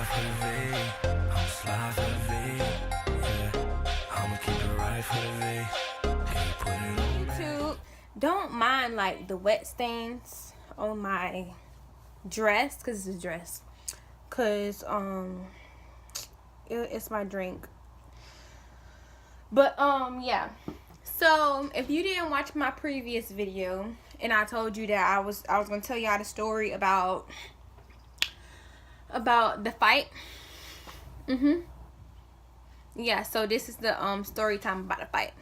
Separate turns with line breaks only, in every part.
slide for the V. I'ma slide for the V. Yeah. I'ma keep it right for the V. Can you put it on
YouTube, don't mind like the wet stains on my dress, cause it's a dress, cause it's my drink. But yeah. So if you didn't watch my previous video, and I told you that I was gonna tell y'all the story about the fight. Yeah. So this is the story time about the fight.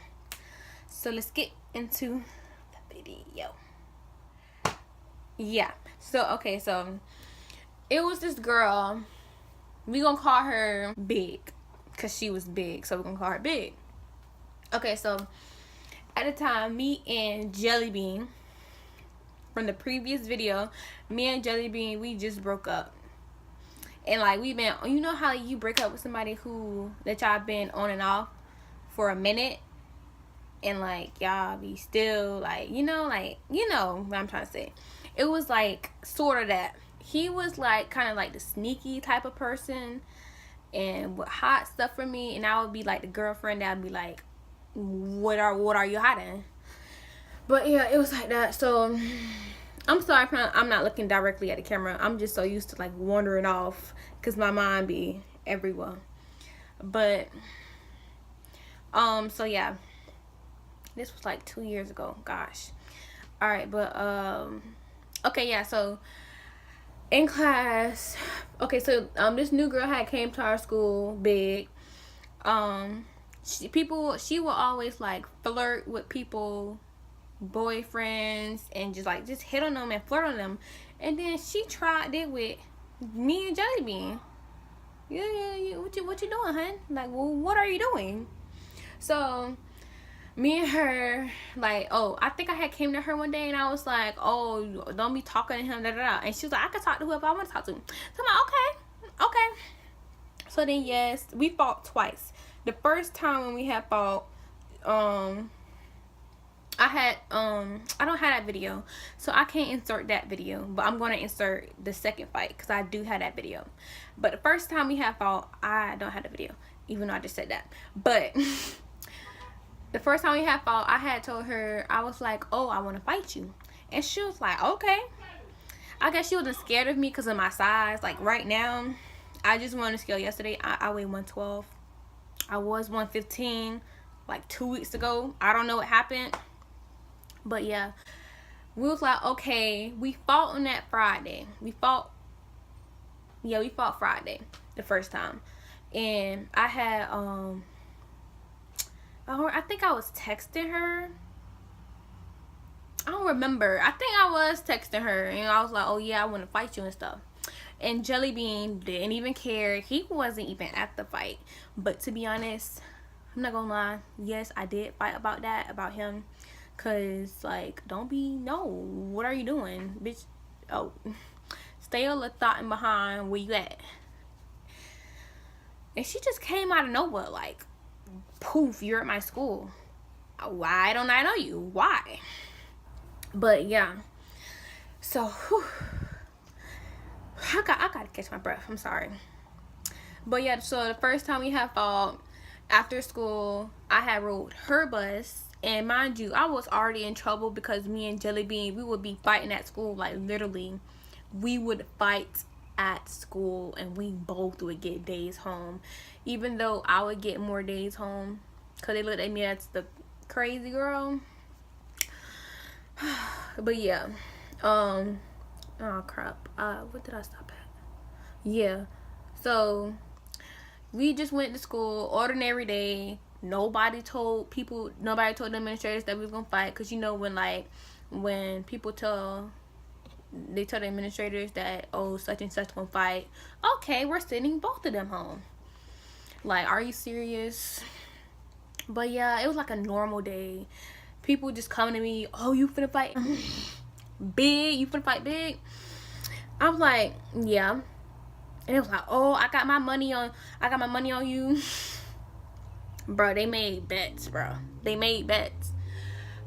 So let's get into the video. Yeah. So okay. So it was this girl. We gonna call her Big, cause she was big. So we're gonna call her Big. Okay. So at the time, me and Jellybean, from the previous video, me and Jellybean, we just broke up. And like we've been, you know how you break up with somebody that y'all been on and off for a minute, and like y'all be still like, you know what I'm trying to say. It was like sort of that. He was like kind of like the sneaky type of person and would hide stuff from me, and I would be like the girlfriend that would be like, what are you hiding? But yeah, it was like that. So I'm sorry I'm not looking directly at the camera. I'm just so used to like wandering off because my mind be everywhere. But so yeah, this was like 2 years ago. Gosh. All right, but okay, yeah. So in class, okay, so this new girl had came to our school, Big. She will always like flirt with people, boyfriends, and just hit on them and flirt on them. And then she tried it with me and Jellybean. Yeah, what you doing, hun? Like, well, what are you doing? So me and her, like, oh, I think I had came to her one day and I was like, oh, don't be talking to him, da da da. And she was like, I can talk to whoever I want to talk to. So I'm like, okay. So then yes, we fought twice. The first time when we had fought, I don't have that video, so I can't insert that video, but I'm gonna insert the second fight because I do have that video. But the first time we had fought, I don't have the video, even though I just said that. But the first time we had fought, I had told her, I was like, oh, I want to fight you, and she was like, okay. I guess she wasn't scared of me because of my size. Like right now, I just went on a scale yesterday. I weigh 112. I was 115 like 2 weeks ago. I don't know what happened. But yeah, we was like, okay, we fought on that Friday. We fought Friday the first time. And I had, I think I was texting her. I don't remember. I think I was texting her. And I was like, oh yeah, I want to fight you and stuff. And Jellybean didn't even care. He wasn't even at the fight. But to be honest, I'm not gonna lie. Yes, I did fight about him. Cause like, what are you doing, bitch? Oh, stay a little thought behind where you at. And she just came out of nowhere, like, poof, you're at my school. Why don't I know you? Why? But yeah, so whew, I gotta catch my breath. I'm sorry. But yeah, so the first time we had fought after school, I had rode her bus. And mind you, I was already in trouble because me and Jellybean, we would be fighting at school. Like literally, we would fight at school and we both would get days home. Even though I would get more days home because they looked at me as the crazy girl. But yeah. Oh crap. What did I stop at? Yeah. So we just went to school, ordinary day. Nobody told the administrators that we was gonna fight, because you know when people tell the administrators that, oh, such and such gonna fight, okay, we're sending both of them home. Like, are you serious? But yeah, it was like a normal day. People just coming to me, oh, you finna fight Big? You finna fight Big? I was like, yeah. And it was like, oh, I got my money on you. Bro, they made bets, bro. They made bets.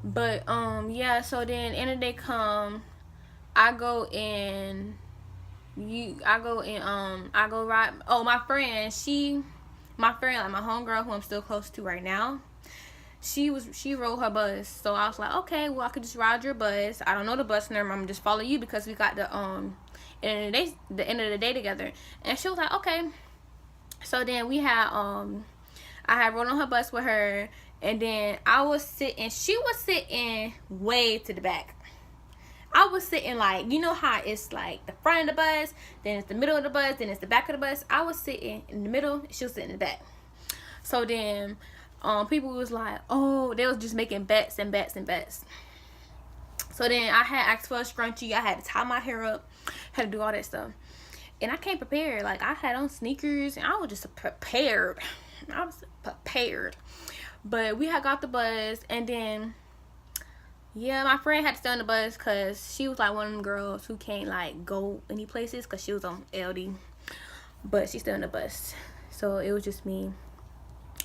But yeah, so then end of the day come, I go in I go and I go ride. Oh, my friend, like my homegirl who I'm still close to right now. She rode her bus, so I was like, okay, well I could just ride your bus. I don't know the bus number. I'm just follow you because we got the end of the day together. And she was like, okay. So then we had I had rode on her bus with her, and then I was sitting. She was sitting way to the back. I was sitting like, you know how it's like the front of the bus, then it's the middle of the bus, then it's the back of the bus. I was sitting in the middle. She was sitting in the back. So then people was like, oh, they was just making bets and bets and bets. So then I had asked for a scrunchie. I had to tie my hair up, had to do all that stuff, and I came prepared. Like, I had on sneakers and I was just prepared. But we had got the bus, and then yeah, my friend had to stay on the bus because she was like one of them girls who can't like go any places because she was on LD, but she stayed on the bus. So it was just me.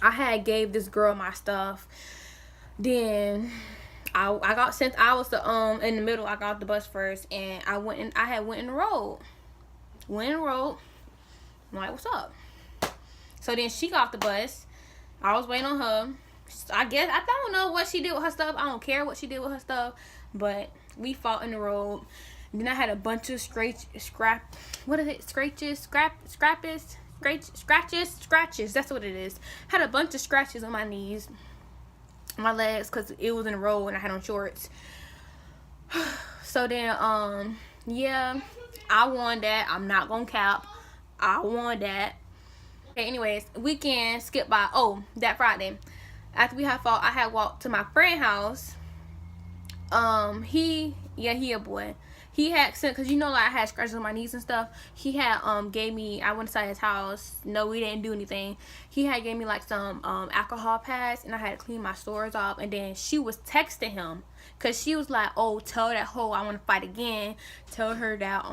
I had gave this girl my stuff. Then I got sent. I was the in the middle. I got the bus first, and I went and enrolled. I'm like, what's up? So then she got the bus. I was waiting on her. I guess I don't know what she did with her stuff. I don't care what she did with her stuff, but we fought in the road. Then I had a bunch of scratches. That's what it is. Had a bunch of scratches on my knees, my legs, because it was in the road and I had on shorts. So then yeah, I won that. I'm not gonna cap. I won that. Okay, anyways, weekend skipped by. Oh, that Friday, after we had fought, I had walked to my friend's house. He a boy. He had sent, because you know, like I had scratches on my knees and stuff. He had gave me, I went inside his house. No, we didn't do anything. He had gave me like some alcohol pads, and I had to clean my sores off. And then she was texting him because she was like, oh, tell that hoe I want to fight again. Tell her that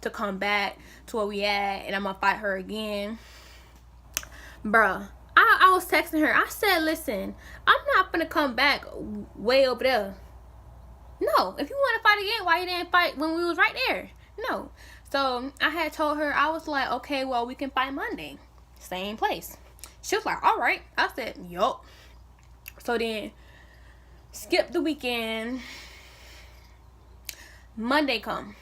to come back to where we at, and I'm gonna fight her again. Bruh, I was texting her. I said, listen, I'm not gonna come back way over there. No, if you want to fight again, why you didn't fight when we was right there? No. So I had told her, I was like, okay, well, we can fight Monday, same place. She was like, all right. I said, yup. So then skip the weekend. Monday come.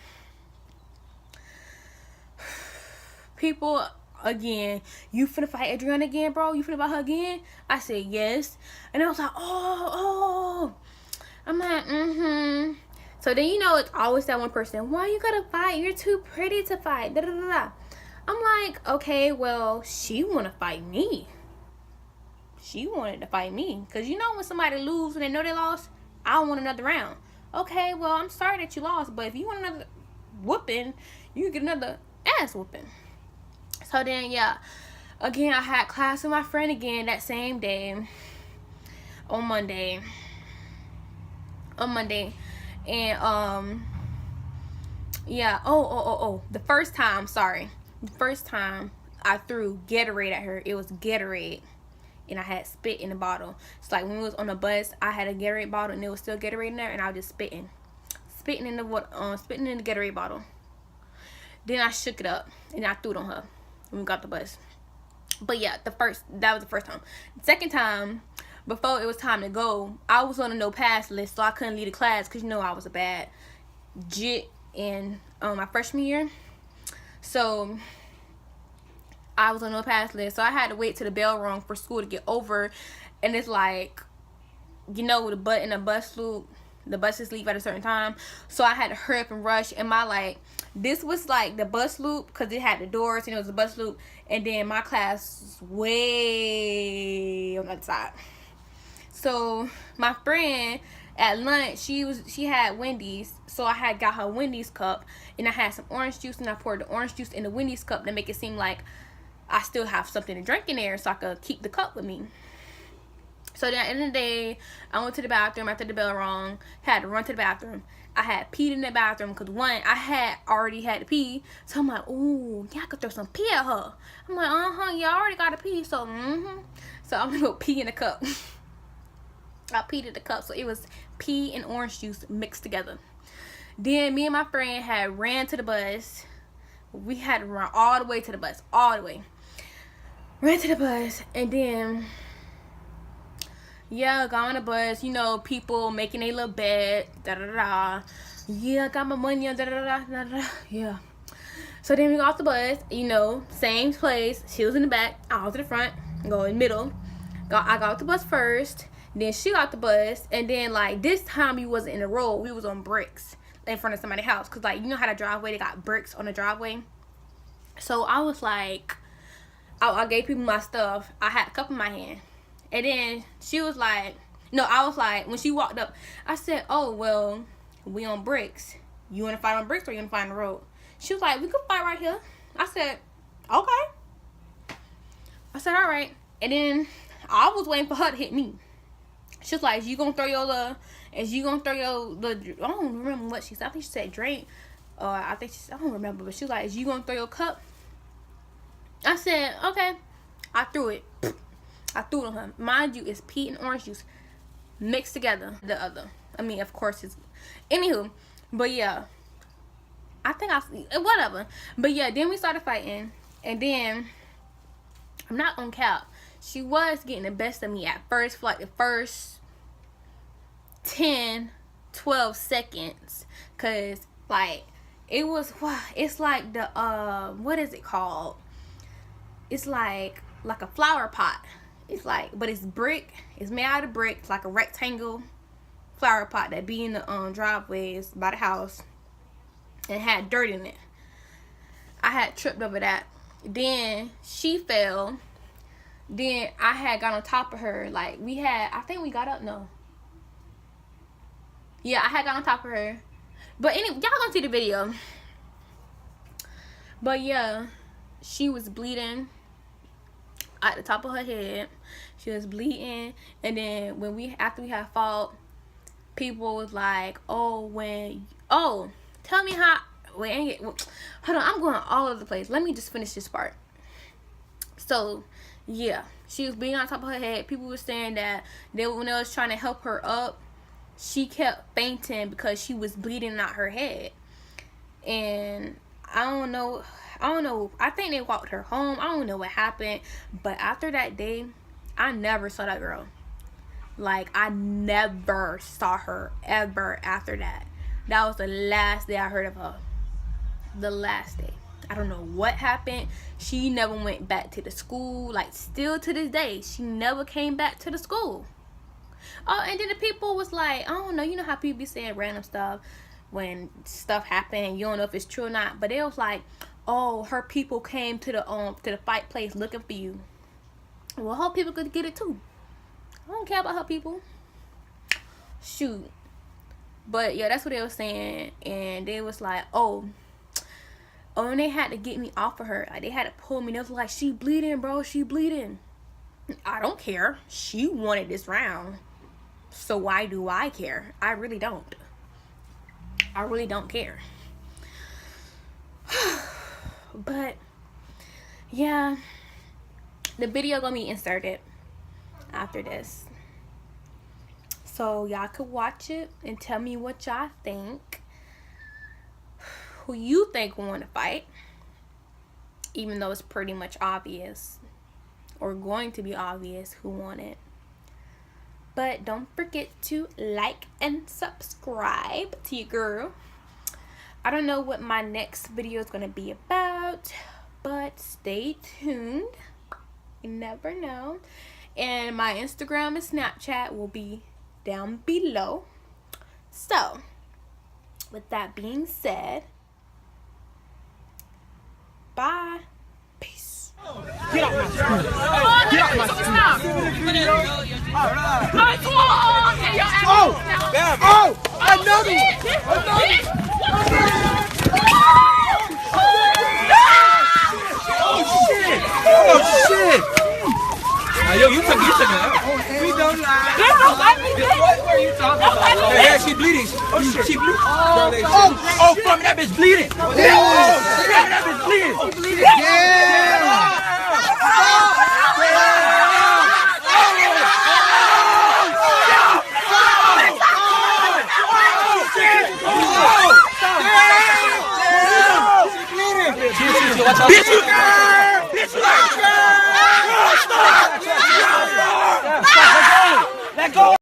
People again, you finna fight Adriana again, bro? You finna fight her again? I said yes. And I was like, oh. I'm like, So then, you know, it's always that one person, why you gotta fight? You're too pretty to fight. Da, da, da, da. I'm like, okay, well, she wanna fight me. She wanted to fight me. Because you know when somebody lose and they know they lost, I want another round. Okay, well, I'm sorry that you lost, but if you want another whooping, you can get another ass whooping. So then, yeah, again, I had class with my friend again that same day on Monday. And yeah, the first time I threw Gatorade at her. It was Gatorade, and I had spit in the bottle. It's like when we was on the bus, I had a Gatorade bottle and there was still Gatorade in there, and I was just spitting in the Gatorade bottle. Then I shook it up and I threw it on her when we got the bus. But yeah, that was the first time. The second time, before it was time to go, I was on a no pass list, so I couldn't leave the class because, you know, I was a bad jit in my freshman year. So I was on no pass list, so I had to wait till the bell rung for school to get over. And it's like, you know, the bus loop, the buses leave at a certain time, so I had to hurry up and rush. And this was like the bus loop because it had the doors and it was a bus loop, and then my class was way on the other side. So my friend at lunch, she had Wendy's, so I had got her Wendy's cup, and I had some orange juice, and I poured the orange juice in the Wendy's cup to make it seem like I still have something to drink in there, so I could keep the cup with me. So then at the end of the day, I went to the bathroom after the bell rang. Had to run to the bathroom. I had peed in the bathroom because one, I had already had to pee. So I'm like, ooh, yeah, I could throw some pee at her. I'm like, yeah, I already got to pee. So So I'm gonna go pee in the cup. I peed in the cup, so it was pee and orange juice mixed together. Then me and my friend had ran to the bus, We had to run all the way to the bus. All the way. Ran to the bus. And then, yeah, got on the bus. You know, people making a little bed. Da-da-da. Yeah, got my money. Da-da-da-da. Yeah. So then we got off the bus. You know, same place. She was in the back. I was in the front. Go in the middle. I got off the bus first. Then she got the bus. And then, like, this time we wasn't in the road. We was on bricks in front of somebody's house. Because, like, you know how the driveway, they got bricks on the driveway. So I was like, I gave people my stuff. I had a cup in my hand. And then she was like, no, I was like, when she walked up, I said, oh, well, we on bricks. You want to fight on bricks or you want to fight on the road? She was like, we could fight right here. I said, okay. I said, all right. And then I was waiting for her to hit me. She was like, is you going to throw your I don't remember what she said. I think she said drink. I don't remember. But she was like, is you going to throw your cup? I said, okay. I threw it. I threw it on her. Mind you, it's peach and orange juice mixed together. The other. I mean, of course, it's... Anywho. But yeah. I think whatever. But yeah, then we started fighting. And then, I'm not on cap. She was getting the best of me at first. For like the first 10, 12 seconds. Because, like, it was... It's like the... what is it called? It's like a flower pot. It's like, but it's brick. It's made out of brick. It's like a rectangle flower pot that be in the driveways by the house. And it had dirt in it. I had tripped over that. Then she fell. Then I had got on top of her. Like I think we got up. No. Yeah, I had got on top of her. But anyway, y'all gonna see the video. But yeah, she was bleeding at the top of her head. She was bleeding. And then after we had fought, people was like, tell me how... Wait, hold on, I'm going all over the place. Let me just finish this part. So, yeah, she was bleeding on top of her head. People were saying that when they was trying to help her up, she kept fainting because she was bleeding out her head. And I don't know. I think they walked her home. I don't know what happened. But after that day, I never saw that girl. Like, I never saw her ever after that. That was the last day I heard of her. The last day. I don't know what happened. She never went back to the school. Like, still to this day, she never came back to the school. Oh, and then the people was like, I don't know. You know how people be saying random stuff when stuff happened. You don't know if it's true or not. But it was like, oh, her people came to the fight place looking for you. Well, her people could get it too. I don't care about her people. Shoot. But yeah, that's what they were saying. And they was like, and they had to get me off of her. Like, they had to pull me. They was like, she bleeding, bro. She bleeding. I don't care. She wanted this round. So why do I care? I really don't. I really don't care. But yeah, the video gonna be inserted after this, so y'all could watch it and tell me what y'all think, who you think will want to fight, even though it's pretty much obvious or going to be obvious who won it. But don't forget to like and subscribe to your girl. I don't know what my next video is going to be about, but stay tuned. You never know. And my Instagram and Snapchat will be down below. So, with that being said, bye. Peace.
Get off my screen. Get off my screen. Oh, another one. Oh shit! Yo, you took it out. We don't lie. What were you talking about? Yeah, she bleeding. Oh shit. She blew. Oh, fuck, that bitch bleeding. Oh, that bitch bleeding. Yeah. She's Bitch, you girl! Bitch, you girl! Stop! Let go!